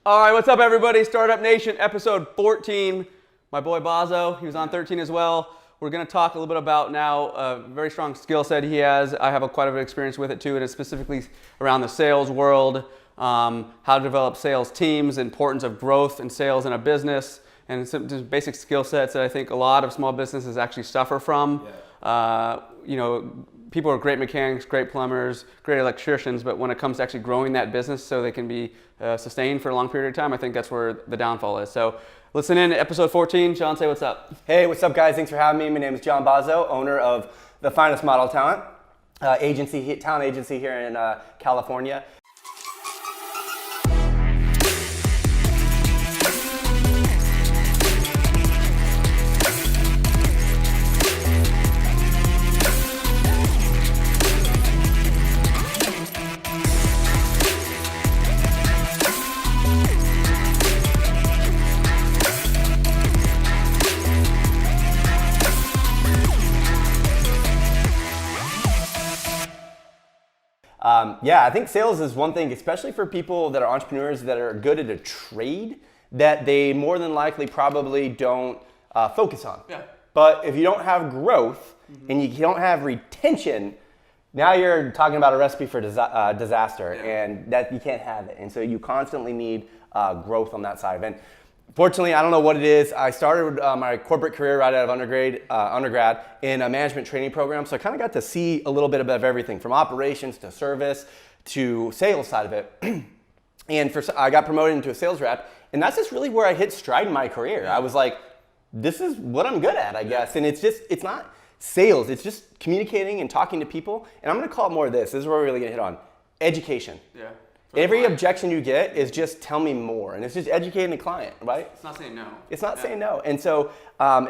All right, what's up, everybody? Startup Nation, episode 14. My boy Bazzo, he was on 13 as well. We're going to talk a little bit about now a very strong skill set he has. I have quite a bit of experience with it too, and it's specifically around the sales world, how to develop sales teams, importance of growth and sales in a business, and some just basic skill sets that I think a lot of small businesses actually suffer from. People are great mechanics, great plumbers, great electricians, but when it comes to actually growing that business so they can be sustained for a long period of time, I think that's where the downfall is. So listen in to episode 14. John, say what's up. Hey, what's up, guys? Thanks for having me. My name is John Bazzo, owner of the Finest Model Talent agency here in California. I think sales is one thing, especially for people that are entrepreneurs that are good at a trade that they more than likely probably don't focus on. Yeah. But if you don't have growth and you don't have retention, now you're talking about a recipe for disaster, and that you can't have it. And so you constantly need growth on that side. And fortunately, I don't know what it is. I started my corporate career right out of undergrad in a management training program. So I kind of got to see a little bit of everything from operations to service to sales side of it. And I got promoted into a sales rep. And that's just really where I hit stride in my career. I was like, this is what I'm good at, I guess. And it's not sales. It's just communicating and talking to people. And I'm going to call it more of this. This is where we're really going to hit on education. Yeah. Every objection you get is just tell me more, and it's just educating the client, right? It's not saying no. It's not saying no. And so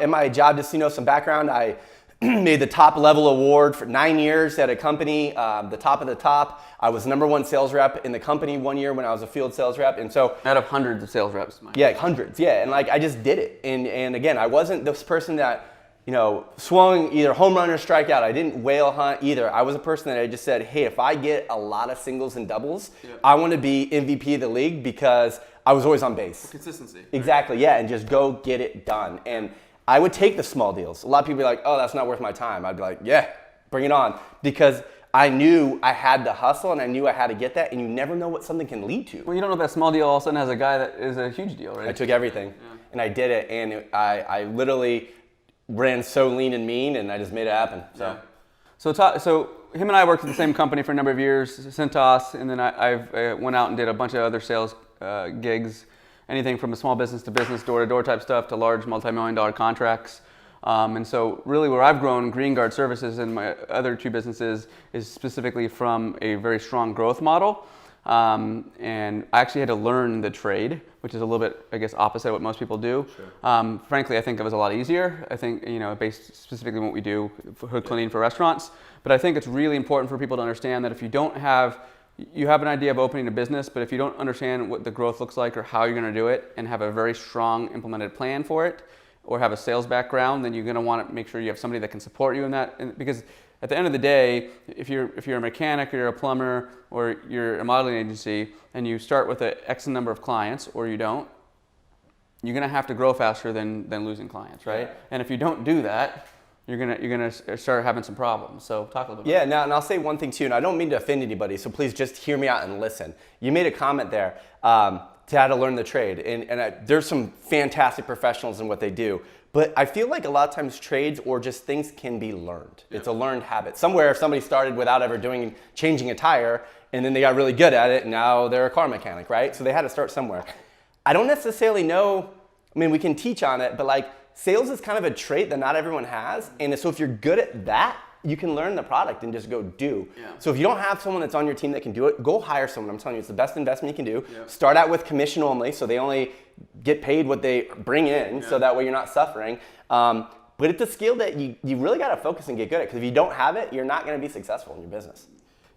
in my job, just some background, I made the top level award for 9 years at a company, the top of the top. I was #1 sales rep in the company 1 year when I was a field sales rep. And so out of hundreds of sales reps. Yeah, hundreds, yeah. And I just did it. And again, I wasn't this person that swung either home run or strikeout. I didn't whale hunt either. I was a person that I just said, hey, if I get a lot of singles and doubles, I want to be MVP of the league because I was always on base. Consistency. Exactly, yeah, and just go get it done. And I would take the small deals. A lot of people are like, oh, that's not worth my time. I'd be like, yeah, bring it on. Because I knew I had to hustle and I knew I had to get that, and you never know what something can lead to. Well, you don't know if that small deal all of a sudden has a guy that is a huge deal, right? I took everything, and I did it, and I literally ran so lean and mean, and I just made it happen. So him and I worked at the same company for a number of years, Cintas, and then I went out and did a bunch of other sales gigs, anything from a small business to business, door-to-door type stuff to large multi-million-dollar contracts. And so really where I've grown, Green Guard Services and my other two businesses, is specifically from a very strong growth model. And I actually had to learn the trade, which is a little bit, I guess, opposite of what most people do. Sure. Frankly, I think it was a lot easier. I think, based specifically on what we do, hood cleaning for restaurants. But I think it's really important for people to understand that if you have an idea of opening a business, but if you don't understand what the growth looks like or how you're going to do it and have a very strong implemented plan for it, or have a sales background, then you're going to want to make sure you have somebody that can support you in that. Because at the end of the day, if you're a mechanic or you're a plumber or you're a modeling agency and you start with an X number of clients or you don't, you're going to have to grow faster than losing clients, right? Yeah. And if you don't do that, you're gonna start having some problems. So talk a little bit. Yeah, now, and I'll say one thing too, and I don't mean to offend anybody, so please just hear me out and listen. You made a comment there to how to learn the trade, and there's some fantastic professionals in what they do, but I feel like a lot of times trades or just things can be learned. Yeah. It's a learned habit. Somewhere if somebody started without ever changing a tire, and then they got really good at it, and now they're a car mechanic, right? So they had to start somewhere. I don't necessarily know, we can teach on it, but sales is kind of a trait that not everyone has, and so if you're good at that, you can learn the product and just go do. Yeah. So if you don't have someone that's on your team that can do it, go hire someone. I'm telling you, it's the best investment you can do. Yeah. Start out with commission only, so they only get paid what they bring in, so that way you're not suffering. But it's a skill that you really got to focus and get good at, because if you don't have it, you're not going to be successful in your business.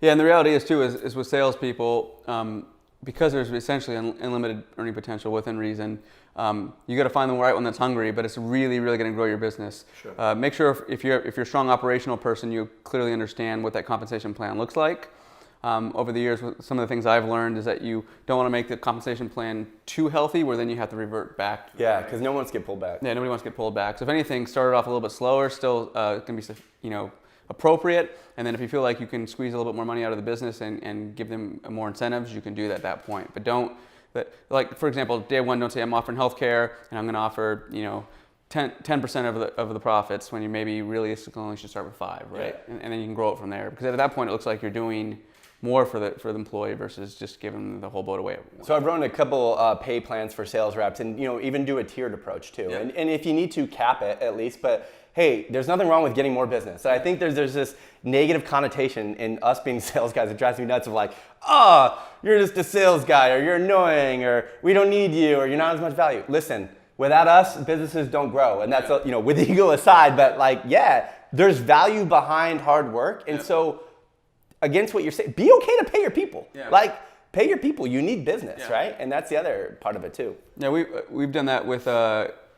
Yeah, and the reality is too, is with salespeople, because there's essentially unlimited earning potential within reason, you got to find the right one that's hungry, but it's really, really going to grow your business. Sure. Make sure if you're a strong operational person, you clearly understand what that compensation plan looks like. over the years, some of the things I've learned is that you don't want to make the compensation plan too healthy, where then you have to revert back. Yeah, because no one wants to get pulled back. Yeah, nobody wants to get pulled back. So if anything, start it off a little bit slower, still can be appropriate. And then if you feel like you can squeeze a little bit more money out of the business and give them more incentives, you can do that at that point. But don't, like for example, day one, don't say I'm offering healthcare and I'm going to offer 10% of the profits, when you maybe realistically only should start with 5, right? Yeah. And then you can grow it from there, because at that point it looks like you're doing more for the employee versus just giving the whole boat away. So I've run a couple pay plans for sales reps, and even do a tiered approach too. Yeah. And if you need to, cap it at least. But hey, there's nothing wrong with getting more business. And I think there's this negative connotation in us being sales guys that drives me nuts of like, you're just a sales guy, or you're annoying, or we don't need you, or you're not as much value. Listen, without us, businesses don't grow. And that's, with ego aside, but there's value behind hard work. And so against what you're saying, be okay to pay your people. Yeah. Pay your people. You need business, right? And that's the other part of it too. Yeah, we've done that with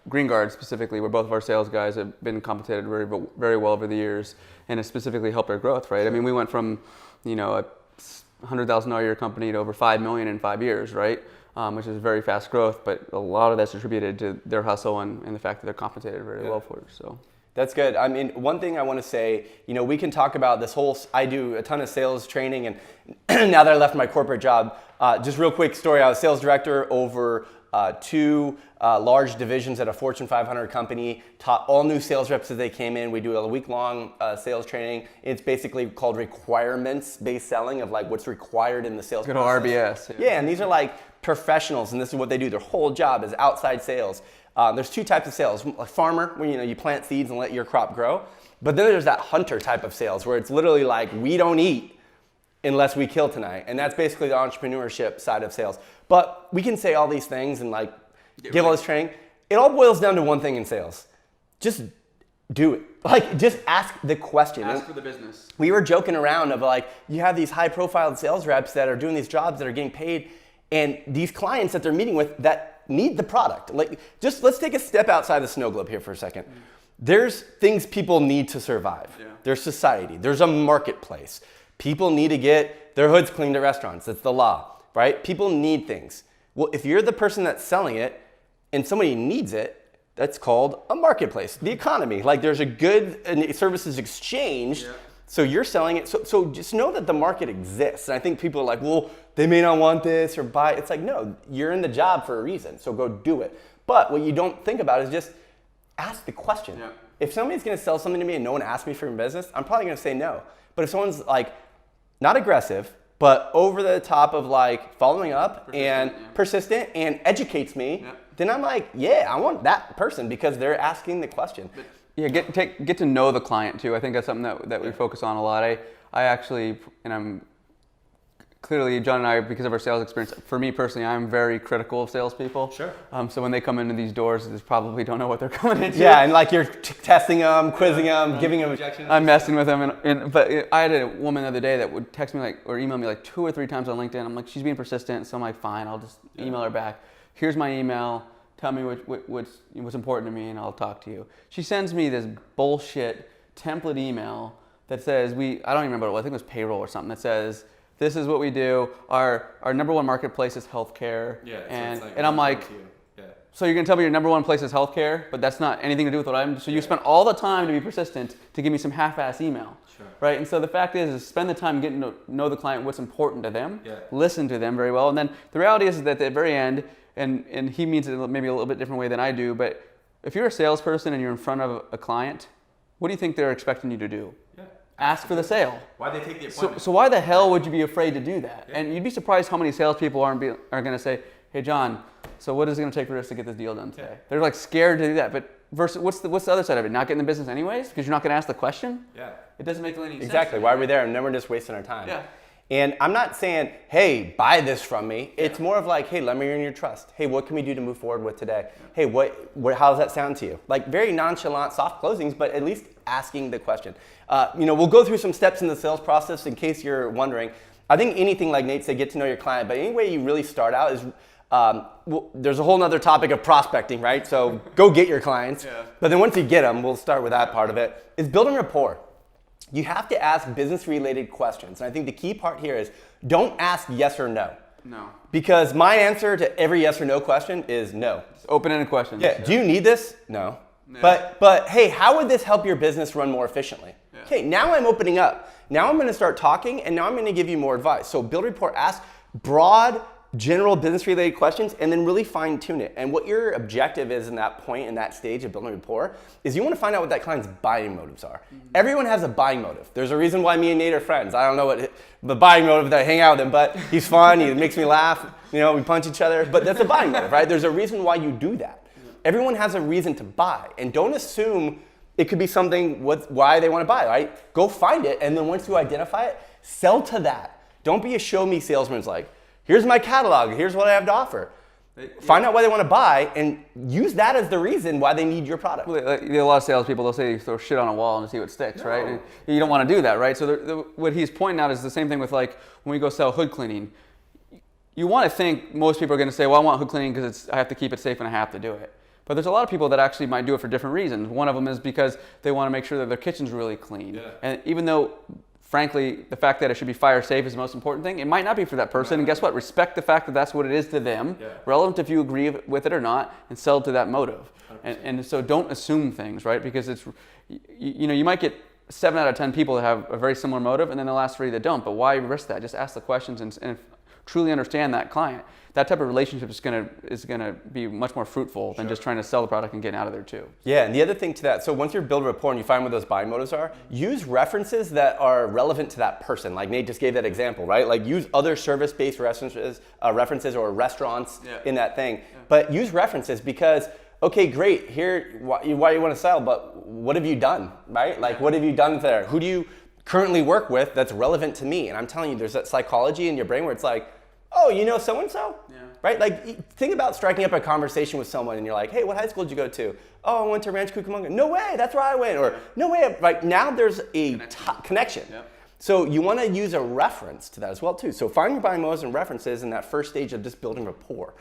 Green Guard specifically, where both of our sales guys have been compensated very, very well over the years, and it specifically helped our growth, right? I mean, we went from, a $100,000 a year company to over $5 million in 5 years, right? Which is very fast growth, but a lot of that's attributed to their hustle and the fact that they're compensated very well for it. So. That's good. I mean, one thing I want to say, we can talk about this whole, I do a ton of sales training, and now that I left my corporate job, just real quick story, I was sales director over 2 large divisions at a Fortune 500 company, taught all new sales reps as they came in. We do a week-long sales training. It's basically called requirements-based selling, of what's required in the sales process. Good RBS. Yeah, and these are professionals, and this is what they do. Their whole job is outside sales. There's 2 types of sales. A farmer, where you plant seeds and let your crop grow. But then there's that hunter type of sales, where it's literally we don't eat unless we kill tonight. And that's basically the entrepreneurship side of sales. But we can say all these things and give all this training. It all boils down to one thing in sales. Just do it. Just ask the question. Ask for the business. We were joking around of you have these high profile sales reps that are doing these jobs that are getting paid, and these clients that they're meeting with that need the product. Just let's take a step outside the snow globe here for a second. There's things people need to survive. Yeah. There's society. There's a marketplace. People need to get their hoods cleaned at restaurants. It's the law, right? People need things. Well, if you're the person that's selling it and somebody needs it, that's called a marketplace, the economy. There's a good and services exchange. Yeah. So you're selling it. So just know that the market exists. And I think people are well, they may not want this or buy it. It's no, you're in the job for a reason. So go do it. But what you don't think about is just ask the question. Yeah. If somebody's going to sell something to me and no one asks me for your business, I'm probably going to say no. But if someone's not aggressive, but over the top of following up persistent and educates me, then I'm I want that person because they're asking the question. Yeah, get to know the client too. I think that's something that we focus on a lot. I actually, and I'm clearly, John and I, because of our sales experience, for me personally, I'm very critical of salespeople. Sure. So when they come into these doors, they probably don't know what they're coming into. Yeah, and you're testing them, quizzing them, giving them objections. I'm messing with them, but I had a woman the other day that would text me or email me 2 or 3 times on LinkedIn. I'm she's being persistent, so I'm fine, I'll just email her back. Here's my email. Tell me what's important to me, and I'll talk to you. She sends me this bullshit template email that says I don't even remember what it was. I think it was payroll or something that says, this is what we do. Our number one marketplace is healthcare. Yeah, and I'm so you're gonna tell me your number one place is healthcare, but that's not anything to do with what I'm. So you spent all the time to be persistent to give me some half-ass email, right? And so the fact is spend the time getting to know the client, what's important to them, listen to them very well, and then the reality is that at the very end. And he means it maybe a little bit different way than I do, but if you're a salesperson and you're in front of a client, what do you think they're expecting you to do? Yeah. Ask for the sale. Why'd they take the appointment? So why the hell would you be afraid to do that? Yeah. And you'd be surprised how many salespeople are going to say, hey, John, so what is it going to take for us to get this deal done today? Yeah. They're scared to do that, but versus what's the other side of it? Not getting the business anyways because you're not going to ask the question? Yeah. It doesn't make any sense. Exactly. Why are we there? And then we're just wasting our time. Yeah. And I'm not saying, hey, buy this from me. It's more of hey, let me earn your trust. Hey, what can we do to move forward with today? Hey, how does that sound to you? Very nonchalant, soft closings, but at least asking the question. We'll go through some steps in the sales process in case you're wondering. I think anything like Nate said, get to know your client, but any way you really start out is, there's a whole nother topic of prospecting, right? So go get your clients. Yeah. But then once you get them, we'll start with that part of it, is building rapport. you have to ask business-related questions. And I think the key part here is don't ask yes or no. No. Because my answer to every yes or no question is no. It's open-ended questions. Yeah. Do you need this? No. But hey, how would this help your business run more efficiently? Yeah. Okay, now I'm opening up. Now I'm going to start talking, and now I'm going to give you more advice. So build rapport, ask broad, general business-related questions, and then really fine-tune it. And what your objective is in that point, in that stage of building rapport, is you want to find out what that client's buying motives are. Mm-hmm. Everyone has a buying motive. There's a reason why me and Nate are friends. I don't know what the buying motive that I hang out with him, but he's fun, he makes me laugh, we punch each other, but that's a buying motive, right? There's a reason why you do that. Everyone has a reason to buy, and don't assume it could be something why they want to buy, right? Go find it, and then once you identify it, sell to that. Don't be a show-me salesman who's like, here's my catalog, here's what I have to offer. Find out why they want to buy, and use that as the reason why they need your product. Well, a lot of salespeople, they'll say throw shit on a wall and see what sticks, right? And you don't want to do that, right? So what he's pointing out is the same thing with like when we go sell hood cleaning. You want to think most people are going to say, well, I want hood cleaning because I have to keep it safe and I have to do it. But there's a lot of people that actually might do it for different reasons. One of them is because they want to make sure that their kitchen's really clean. Yeah. And even though, frankly, the fact that it should be fire safe is the most important thing, it might not be for that person. And guess what? Respect the fact that that's what it is to them, relevant if you agree with it or not, and sell to that motive. And so don't assume things, right? Because it's, you might get 7 out of 10 people that have a very similar motive, and then the last 3 that don't. But why risk that? Just ask the questions and truly understand that client. That type of relationship is gonna be much more fruitful than just trying to sell the product and getting out of there too. Yeah, and the other thing to that, so once you build rapport and you find what those buying motives are, use references that are relevant to that person. Like Nate just gave that example, right? Like use other service-based references or restaurants in that thing. Yeah. But use references because, okay, great, here, why you want to sell, but what have you done, right? Like what have you done there? Who do you currently work with that's relevant to me? And I'm telling you, there's that psychology in your brain where it's like, oh, you know so-and-so? Yeah. Right? Like, think about striking up a conversation with someone and you're like, hey, what high school did you go to? Oh, I went to Rancho Cucamonga. No way, that's where I went. Or, no way, right? Now there's a connection. Yep. So you want to use a reference to that as well, too. So find your buying motives and references in that first stage of just building rapport.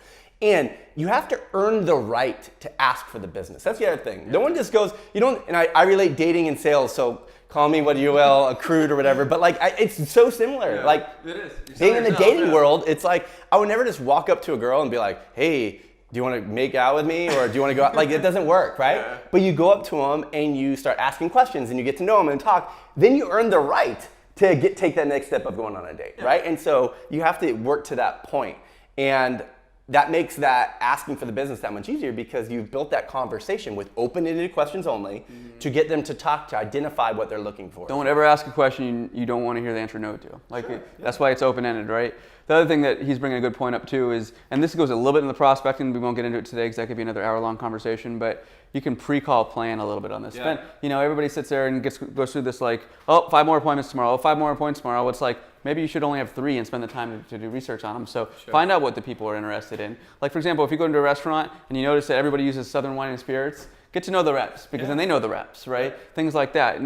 And you have to earn the right to ask for the business. That's the other thing. Yeah. No one just goes, and I relate dating and sales, so call me what you will, a crude or whatever, but like it's so similar. Yeah, like it is. Being in the dating world, it's like I would never just walk up to a girl and be like, hey, do you want to make out with me or do you want to go out? Like it doesn't work, right? Yeah. But you go up to them and you start asking questions and you get to know them and talk. Then you earn the right to take that next step of going on a date, right? And so you have to work to that point. And that makes that asking for the business that much easier because you've built that conversation with open-ended questions only to get them to talk, to identify what they're looking for. Don't ever ask a question you don't want to hear the answer no to. That's why it's open-ended, right? The other thing that he's bringing a good point up too is, and this goes a little bit in the prospecting, we won't get into it today because that could be another hour-long conversation, but you can pre-call plan a little bit on this. Yeah. Everybody sits there and goes through this like, 5 more appointments tomorrow, 5 more appointments tomorrow. It's like, maybe you should only have 3 and spend the time to do research on them. So find out what the people are interested in. Like for example, if you go into a restaurant and you notice that everybody uses Southern wine and spirits, get to know the reps because then they know the reps, right? Things like that,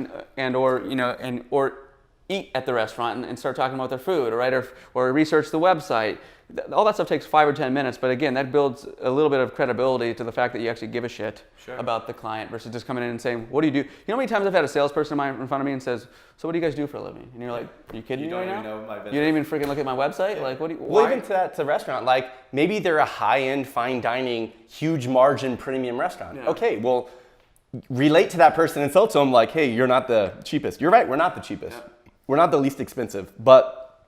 or eat at the restaurant and start talking about their food, right? Or research the website. All that stuff takes 5 or 10 minutes, but again, that builds a little bit of credibility to the fact that you actually give a shit about the client versus just coming in and saying, what do you do? You know how many times I've had a salesperson in front of me and says, so what do you guys do for a living? And you're like, are you kidding me right now? Know my business. You didn't even freaking look at my website? Like, what do you, why? Well, even to the restaurant, like maybe they're a high-end, fine dining, huge margin premium restaurant. Yeah. Okay, well, relate to that person and sell to them like, hey, you're not the cheapest. You're right, we're not the cheapest. Yeah. We're not the least expensive, but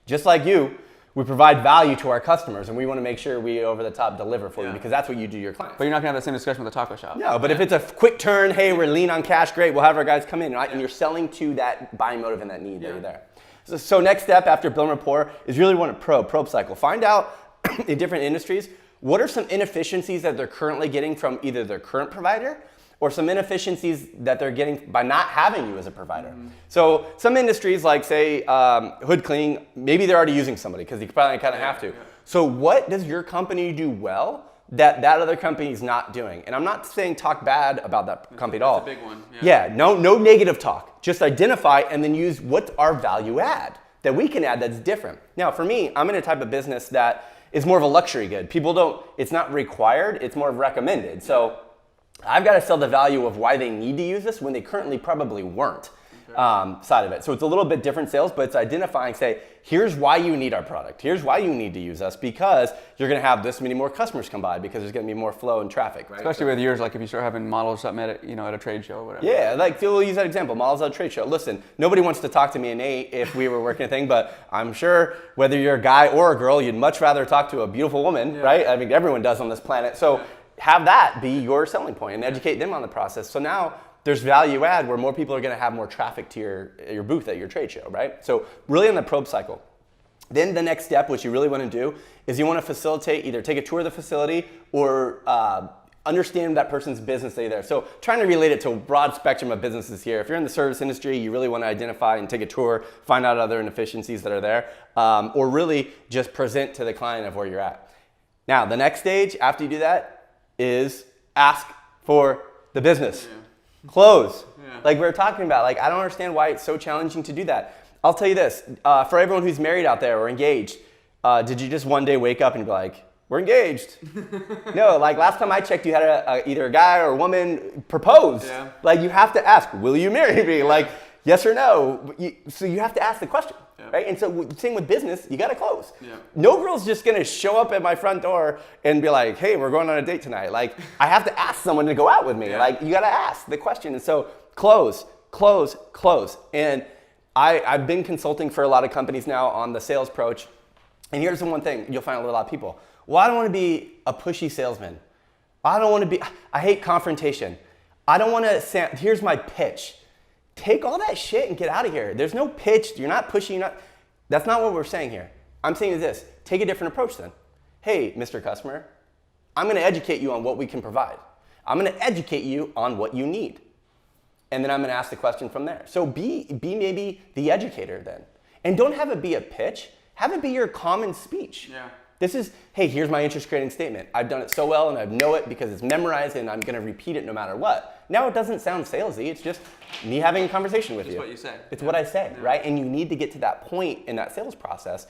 just like you, we provide value to our customers and we want to make sure we over the top deliver for you because that's what you do to your clients. But you're not going to have the same discussion with a taco shop. No, but if it's a quick turn, hey, we're lean on cash, great, we'll have our guys come in, right? And you're selling to that buying motive and that need that you're there. So next step after building rapport is really want to probe cycle. Find out in different industries, what are some inefficiencies that they're currently getting from either their current provider or some inefficiencies that they're getting by not having you as a provider. Mm-hmm. So some industries like say hood cleaning, maybe they're already using somebody because you probably kind of have to. Yeah. So what does your company do well that other company is not doing? And I'm not saying talk bad about that company at all. That's a big one. Yeah, no negative talk. Just identify and then use what's our value add that we can add that's different. Now for me, I'm in a type of business that is more of a luxury good. People don't, it's not required, it's more recommended. So I've got to sell the value of why they need to use this when they currently probably weren't. side of it. So it's a little bit different sales, but it's identifying, say, here's why you need our product. Here's why you need to use us, because you're going to have this many more customers come by, because there's going to be more flow and traffic, right? Especially with yours, like if you start having models or something at, at a trade show or whatever. Yeah, like we'll use that example, models at a trade show. Listen, nobody wants to talk to me and Nate if we were working a thing, but I'm sure whether you're a guy or a girl, you'd much rather talk to a beautiful woman, right? I mean, everyone does on this planet. So have that be your selling point and educate them on the process. So now there's value add where more people are going to have more traffic to your booth at your trade show, right? So really on the probe cycle. Then the next step, which you really want to do, is you want to facilitate, either take a tour of the facility or understand that person's business day there. So trying to relate it to a broad spectrum of businesses here. If you're in the service industry, you really want to identify and take a tour, find out other inefficiencies that are there, or really just present to the client of where you're at. Now, the next stage after you do that is ask for the business. Close. Like we were talking about, like I don't understand why it's so challenging to do that. I'll tell you this, for everyone who's married out there or engaged, did you just one day wake up and be like, we're engaged? No, like last time I checked, you had either a guy or a woman propose. Like you have to ask, will you marry me? Like yes or no. So you have to ask the question, right? And so same with business, you got to close. No girl's just going to show up at my front door and be like, hey, we're going on a date tonight. Like I have to ask someone to go out with me. Like you got to ask the question. And so close, close, close. And I've been consulting for a lot of companies now on the sales approach. And here's the one thing you'll find with a lot of people. Well, I don't want to be a pushy salesman. I hate confrontation. I don't want to, here's my pitch. Take all that shit and get out of here. There's no pitch. You're not pushy. That's not what we're saying here. I'm saying is this, take a different approach then. Hey, Mr. Customer, I'm going to educate you on what we can provide. I'm going to educate you on what you need. And then I'm going to ask the question from there. So be maybe the educator then. And don't have it be a pitch. Have it be your common speech. This is, hey, here's my interest creating statement. I've done it so well and I know it because it's memorized and I'm going to repeat it no matter what. Now it doesn't sound salesy. It's just me having a conversation with you. It's what you say. It's what I say, right? And you need to get to that point in that sales process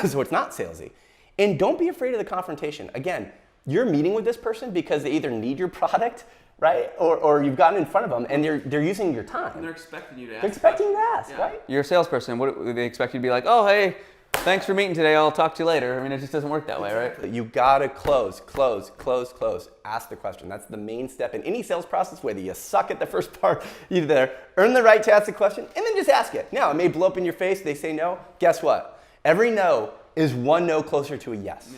so it's not salesy. And don't be afraid of the confrontation. Again, you're meeting with this person because they either need your product, right? Or you've gotten in front of them and they're using your time. And they're expecting you to ask. They're expecting you to ask, right? You're a salesperson. What do they expect you to be like, oh, hey, thanks for meeting today. I'll talk to you later. I mean, it just doesn't work that way, right? You gotta close, close, close, close. Ask the question. That's the main step in any sales process, whether you suck at the first part, you there, earn the right to ask the question, and then just ask it. Now, it may blow up in your face. They say no. Guess what? Every no is one no closer to a yes.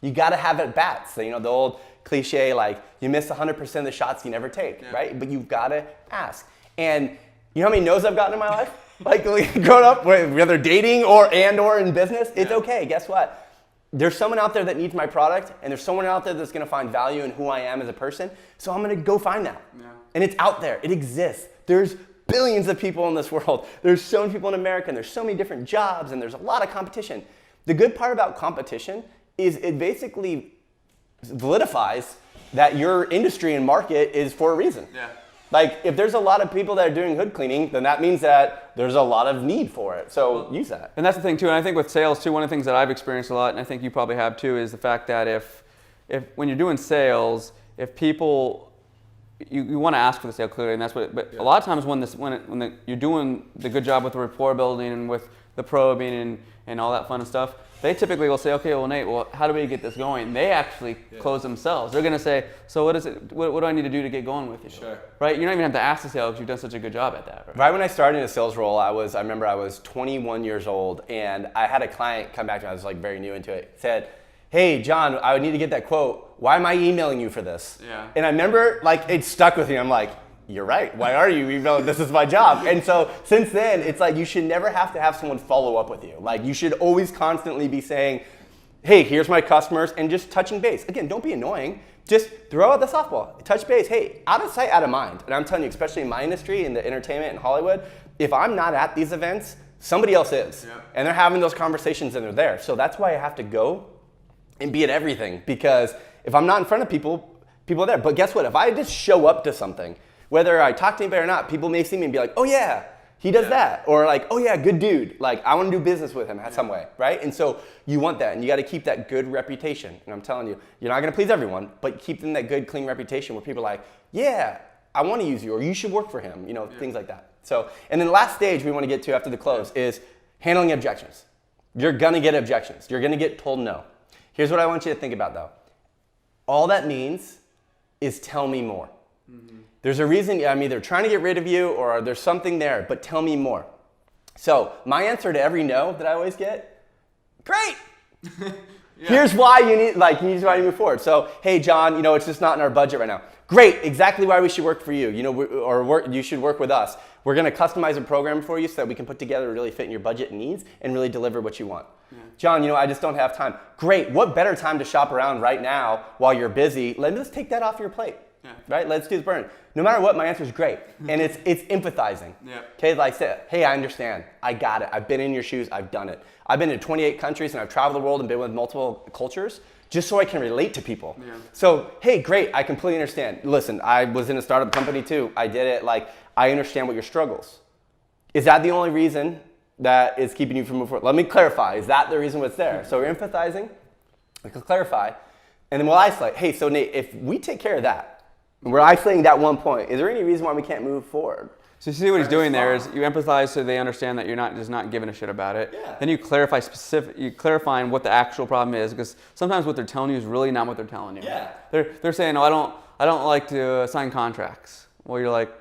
You gotta have at bats. So, the old cliche, like, you miss 100% of the shots you never take, right? But you've gotta ask. And you know how many no's I've gotten in my life? Like growing up, whether dating or in business, it's okay. Guess what? There's someone out there that needs my product, and there's someone out there that's going to find value in who I am as a person. So I'm going to go find that. And it's out there. It exists. There's billions of people in this world. There's so many people in America, and there's so many different jobs, and there's a lot of competition. The good part about competition is it basically validifies that your industry and market is for a reason. Like, if there's a lot of people that are doing hood cleaning, then that means that there's a lot of need for it. So use that. And that's the thing, too. And I think with sales, too, one of the things that I've experienced a lot, and I think you probably have, too, is the fact that if when you're doing sales, if people, you want to ask for the sale clearly, and that's what, but a lot of times when you're doing the good job with the rapport building and with the probing and all that fun stuff, they typically will say, okay, well, Nate, how do we get this going? They actually close themselves. They're going to say, so what is it? What do I need to do to get going with you? Right? You don't even have to ask the sales because you've done such a good job at that. Right when I started in a sales role, I remember I was 21 years old, and I had a client come back to me. I was like very new into it. Said, hey, John, I need to get that quote. Why am I emailing you for this? And I remember like it stuck with me. I'm like, you're right. Why are you emailing? This is my job. And so since then, it's like you should never have to have someone follow up with you. Like you should always constantly be saying, hey, here's my customers, and just touching base. Again, don't be annoying. Just throw out the softball. Touch base. Hey, out of sight, out of mind. And I'm telling you, especially in my industry, in the entertainment and Hollywood, if I'm not at these events, somebody else is. And they're having those conversations and they're there. So that's why I have to go and be at everything, because if I'm not in front of people are there. But guess what? If I just show up to something, whether I talk to anybody or not, people may see me and be like, oh yeah, he does that. Or like, oh yeah, good dude. Like I want to do business with him in some way, right? And so you want that, and you got to keep that good reputation. And I'm telling you, you're not going to please everyone, but keep them that good, clean reputation where people are like, yeah, I want to use you, or you should work for him, things like that. So, and then the last stage we want to get to after the close is handling objections. You're going to get objections. You're going to get told no. Here's what I want you to think about though. All that means is tell me more. Mm-hmm. There's a reason I'm either trying to get rid of you or there's something there, but tell me more. So my answer to every no that I always get, great. Here's why you need, here's why you move forward. So, hey, John, it's just not in our budget right now. Great, exactly why we should work for you, you should work with us. We're going to customize a program for you so that we can put together really fit in your budget and needs and really deliver what you want. Yeah. John, I just don't have time. Great, what better time to shop around right now while you're busy? Let's take that off your plate. Yeah. Right? Let's do this burn. No matter what, my answer is great. And it's empathizing. Yeah. Okay, like say, hey, I understand. I got it. I've been in your shoes. I've done it. I've been to 28 countries and I've traveled the world and been with multiple cultures just so I can relate to people. Yeah. So, hey, great. I completely understand. Listen, I was in a startup company too. I did it. I understand what your struggles. Is that the only reason that is keeping you from moving forward? Let me clarify. Is that the reason what's there? So we're empathizing. We can clarify. And then we'll isolate. Hey, so Nate, if we take care of that, we're isolating that one point. Is there any reason why we can't move forward? So you see what he's doing there is you empathize so they understand that you're not just not giving a shit about it. Yeah. Then you clarifying what the actual problem is, because sometimes what they're telling you is really not what they're telling you. Yeah. They're saying, I don't like to sign contracts. Well, you're like,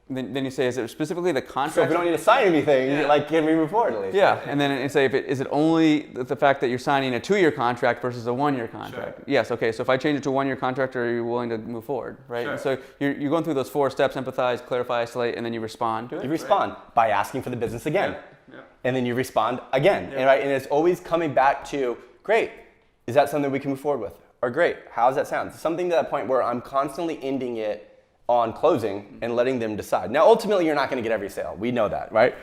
then you say, is it specifically the contract? So if we don't need to sign anything, can we move forward at least? Yeah, and then you say, is it only the fact that you're signing a 2-year contract versus a 1-year contract? Sure. Yes, okay, so if I change it to a 1-year contract, are you willing to move forward, right? Sure. And so you're going through those 4 steps, empathize, clarify, isolate, and then you respond to it. You respond by asking for the business again. Yeah. Yeah. And then you respond again, yeah. And it's always coming back to, great, is that something we can move forward with? Or great, how does that sound? Something to that point where I'm constantly ending it on closing and letting them decide. Now, ultimately, you're not going to get every sale. We know that, right?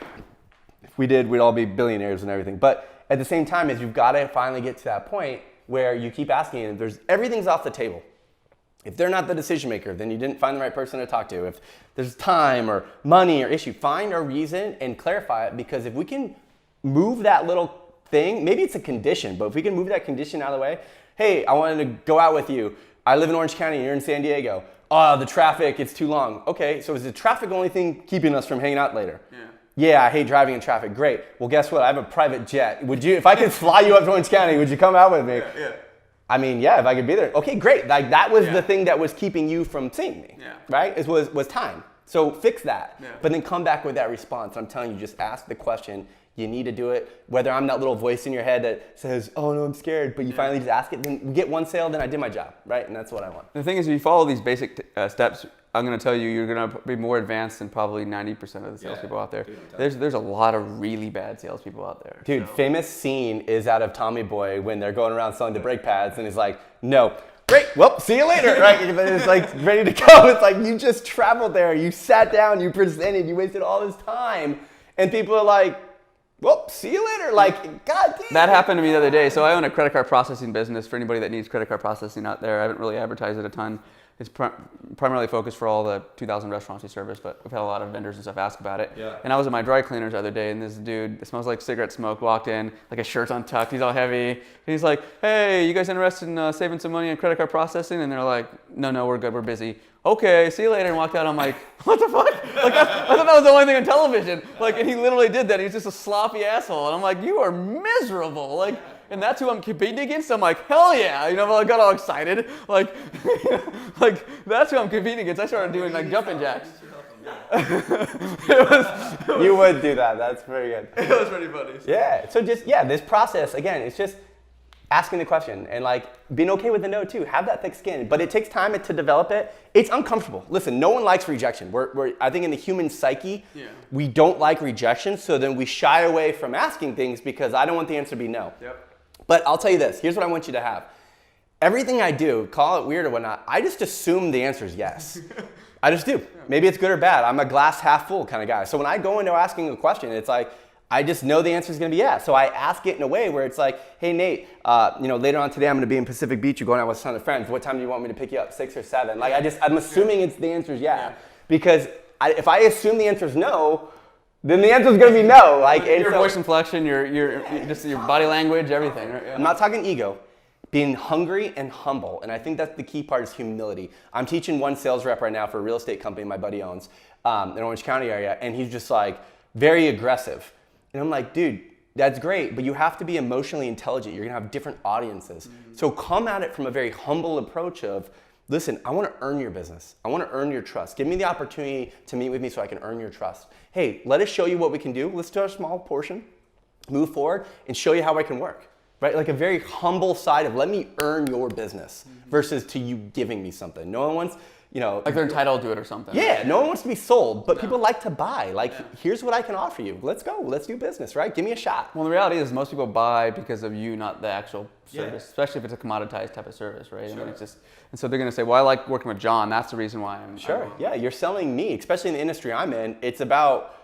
If we did, we'd all be billionaires and everything. But at the same time, you've got to finally get to that point where you keep asking, and everything's off the table. If they're not the decision maker, then you didn't find the right person to talk to. If there's time or money or issue, find a reason and clarify it, because if we can move that little thing, maybe it's a condition, but if we can move that condition out of the way, hey, I wanted to go out with you. I live in Orange County and you're in San Diego. Oh, the traffic, it's too long. Okay, so is the traffic the only thing keeping us from hanging out later? Yeah, I hate driving in traffic. Great. Well, guess what? I have a private jet. Would you, if I could fly you up to Orange County, would you come out with me? Yeah. I mean, yeah, if I could be there. Okay, great. That was the thing that was keeping you from seeing me, right? It was time. So fix that. But then come back with that response. I'm telling you, just ask the question. You need to do it. Whether I'm that little voice in your head that says, oh no, I'm scared, but you finally just ask it, then you get one sale, then I did my job, right? And that's what I want. The thing is, if you follow these basic steps, I'm going to tell you, you're going to be more advanced than probably 90% of the salespeople out there. There's a lot of really bad salespeople out there. Dude, famous scene is out of Tommy Boy when they're going around selling the brake pads, and he's like, no. Great, well, see you later, right? It's like ready to go. It's like you just traveled there, you sat down, you presented, you wasted all this time, and people are like, well, see you later. God damn. That happened to me the other day. So I own a credit card processing business. For anybody that needs credit card processing out there, I haven't really advertised it a ton. It's primarily focused for all the 2,000 restaurants we service, but we've had a lot of vendors and stuff ask about it. Yeah. And I was at my dry cleaners the other day, and this dude, it smells like cigarette smoke, walked in, like his shirt's untucked, he's all heavy. And he's like, hey, you guys interested in saving some money on credit card processing? And they're like, no, we're good, we're busy. Okay, see you later, and walked out. I'm like, what the fuck? I thought that was the only thing on television. And he literally did that. He's just a sloppy asshole. And I'm like, you are miserable. And that's who I'm competing against. I'm like, hell yeah. I got all excited. That's who I'm competing against. I started doing jumping jacks. You would do that. That's very good. It was pretty funny. Yeah. So this process, again, it's just asking the question and being okay with the no too. Have that thick skin, but it takes time to develop it. It's uncomfortable. Listen, no one likes rejection. I think in the human psyche, we don't like rejection, so then we shy away from asking things because I don't want the answer to be no. Yep. But I'll tell you this, here's what I want you to have. Everything I do, call it weird or whatnot, I just assume the answer is yes. I just do. Maybe it's good or bad. I'm a glass half full kind of guy. So when I go into asking a question, it's like, I just know the answer is going to be yes. So I ask it in a way where it's like, hey, Nate, later on today I'm going to be in Pacific Beach. You're going out with a ton of friends. What time do you want me to pick you up? 6 or 7? I'm assuming the answer is yeah. Because if I assume the answer is no, then the answer is going to be no. Your voice inflection, your body language, everything. Right? Yeah. I'm not talking ego. being hungry and humble. And I think that's the key part is humility. I'm teaching one sales rep right now for a real estate company my buddy owns in Orange County area. And he's just like very aggressive. And I'm like, dude, that's great, but you have to be emotionally intelligent. You're gonna have different audiences. So come at it from a very humble approach of, listen, I wanna earn your business. I wanna earn your trust. Give me the opportunity to meet with me so I can earn your trust. Hey, let us show you what we can do. Let's do a small portion, move forward, and show you how I can work. Right? Like a very humble side of let me earn your business versus to you giving me something. No one wants, like they're entitled to it or something. Yeah, no one wants to be sold, but people like to buy. Like, here's what I can offer you. Let's go. Let's do business, right? Give me a shot. Well, the reality is most people buy because of you, not the actual service, especially if it's a commoditized type of service, right? Sure. And so they're going to say, well, I like working with John. That's the reason why I'm. Sure. Yeah, you're selling me, especially in the industry I'm in. It's about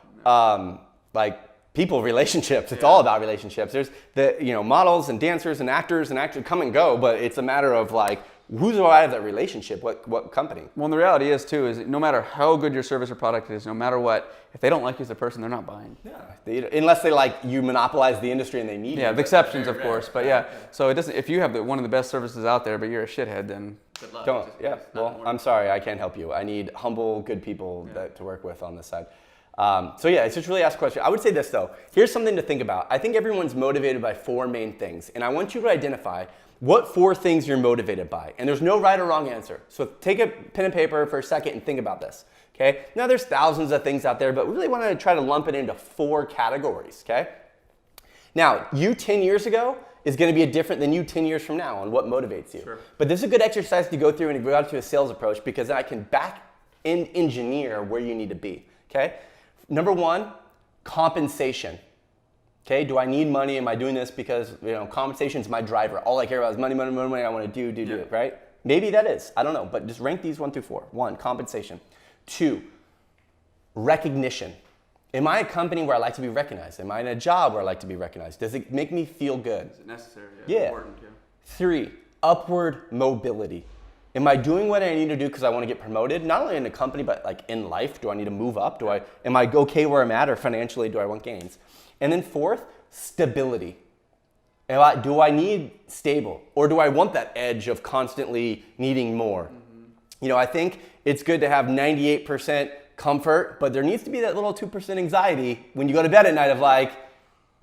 like people relationships. It's all about relationships. There's the models and dancers and actors come and go, but it's a matter of like, who do I have that relationship? What company? Well, and the reality is too is no matter how good your service or product is, no matter what, if they don't like you as a person, they're not buying. Yeah. Unless they like you monopolize the industry and they need you. Yeah, the exceptions of course, but yeah. So it doesn't. If you have one of the best services out there, but you're a shithead, then good luck. Don't. Yeah. Well, I'm sorry, I can't help you. I need humble, good people to work with on this side. So yeah, it's just really ask a question. I would say this though. Here's something to think about. I think everyone's motivated by 4 main things, and I want you to identify what 4 things you're motivated by. And there's no right or wrong answer. So take a pen and paper for a second and think about this. Okay. Now there's thousands of things out there, but we really want to try to lump it into 4 categories. Okay. Now you 10 years ago is going to be different than you 10 years from now on what motivates you. Sure. But this is a good exercise to go through and go out to a sales approach because then I can back end engineer where you need to be. Okay. Number 1, compensation. Okay, do I need money? Am I doing this because compensation is my driver? All I care about is money, money, money, money. I want to do it, right? Maybe that is. I don't know, but just rank these 1 through 4. 1, compensation. 2, recognition. Am I a company where I like to be recognized? Am I in a job where I like to be recognized? Does it make me feel good? Is it necessary? Yeah. Important, 3, upward mobility. Am I doing what I need to do because I want to get promoted? Not only in the company, but like in life. Do I need to move up? Am I okay where I'm at, or financially do I want gains? And then 4th, stability. Do I need stable, or do I want that edge of constantly needing more? I think it's good to have 98% comfort, but there needs to be that little 2% anxiety when you go to bed at night of like,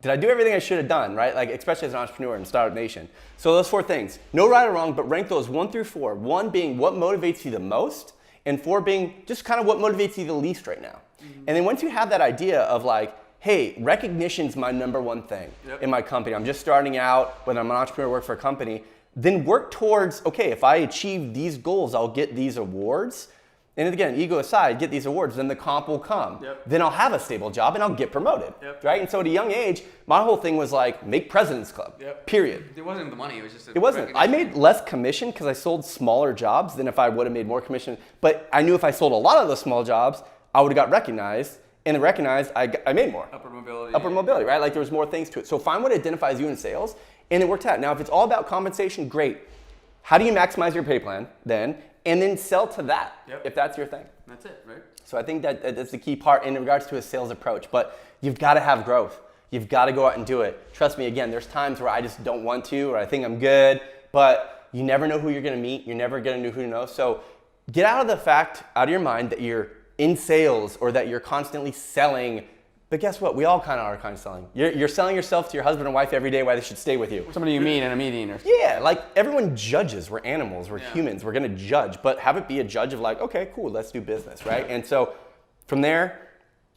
did I do everything I should have done, right? Like, especially as an entrepreneur in Startup Nation. So those 4 things, no right or wrong, but rank those 1 through 4. 1 being what motivates you the most, and 4 being just kind of what motivates you the least right now. And then once you have that idea of like, hey, recognition's my number 1 thing in my company. I'm just starting out, whether I'm an entrepreneur or work for a company, then work towards, okay, if I achieve these goals, I'll get these awards. And again, ego aside, get these awards, then the comp will come. Then I'll have a stable job and I'll get promoted, right? And so at a young age, my whole thing was like, make President's Club, period. It wasn't the money, it was just It wasn't. I made less commission because I sold smaller jobs than if I would have made more commission. But I knew if I sold a lot of those small jobs, I would have got recognized. And recognized, I made more. Upward mobility. Upward mobility, right? Like there was more things to it. So find what identifies you in sales, and it worked out. Now, if it's all about compensation, great. How do you maximize your pay plan then? And then sell to that, if that's your thing. That's it, right? So I think that's the key part in regards to a sales approach. But you've got to have growth. You've got to go out and do it. Trust me, again, there's times where I just don't want to, or I think I'm good, but you never know who you're going to meet. You're never going to know who to know. So get out of your mind that you're in sales or that you're constantly selling. But guess what? We all kind of selling. You're selling yourself to your husband and wife every day why they should stay with you. Somebody you meet in a meeting or something. Yeah, like everyone judges. We're animals, we're humans, we're gonna judge, but have it be a judge of like, okay, cool, let's do business, right? And so from there,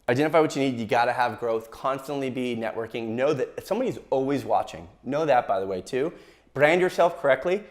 identify what you need. You gotta have growth, constantly be networking. Know that somebody's always watching. Know that, by the way, too. Brand yourself correctly,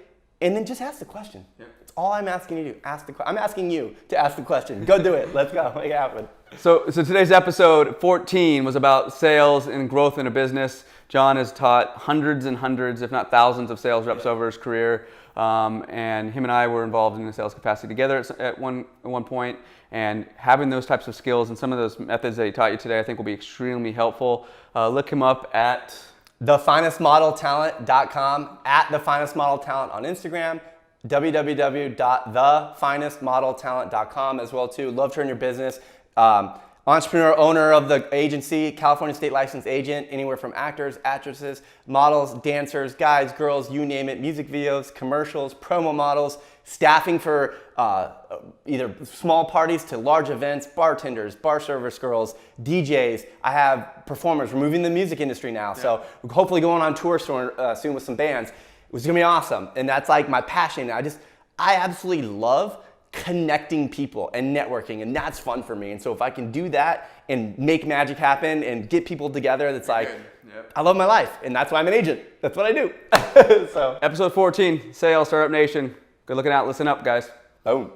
and then just ask the question. That's all I'm asking you to do. I'm asking you to ask the question. Go do it. Let's go. Make it happen. So today's episode 14 was about sales and growth in a business. John has taught hundreds and hundreds, if not thousands, of sales reps over his career. And him and I were involved in the sales capacity together at one point. And having those types of skills and some of those methods that he taught you today, I think will be extremely helpful. Look him up at thefinestmodeltalent.com, at thefinestmodeltalent on Instagram, www.thefinestmodeltalent.com as well too. Love to earn your business. entrepreneur, owner of the agency, California state licensed agent, anywhere from actors, actresses, models, dancers, guys, girls, you name it, music videos, commercials, promo models, staffing for either small parties to large events, bartenders, bar service girls, DJs. I have performers. We're moving the music industry now, so we're hopefully going on tour soon with some bands. It's gonna be awesome, and that's like my passion. I absolutely love connecting people and networking, and that's fun for me. And so if I can do that and make magic happen and get people together, that's like, I love my life, and that's why I'm an agent. That's what I do. So Episode 14, Sales, Startup Nation. Good looking out. Listen up, guys. boom.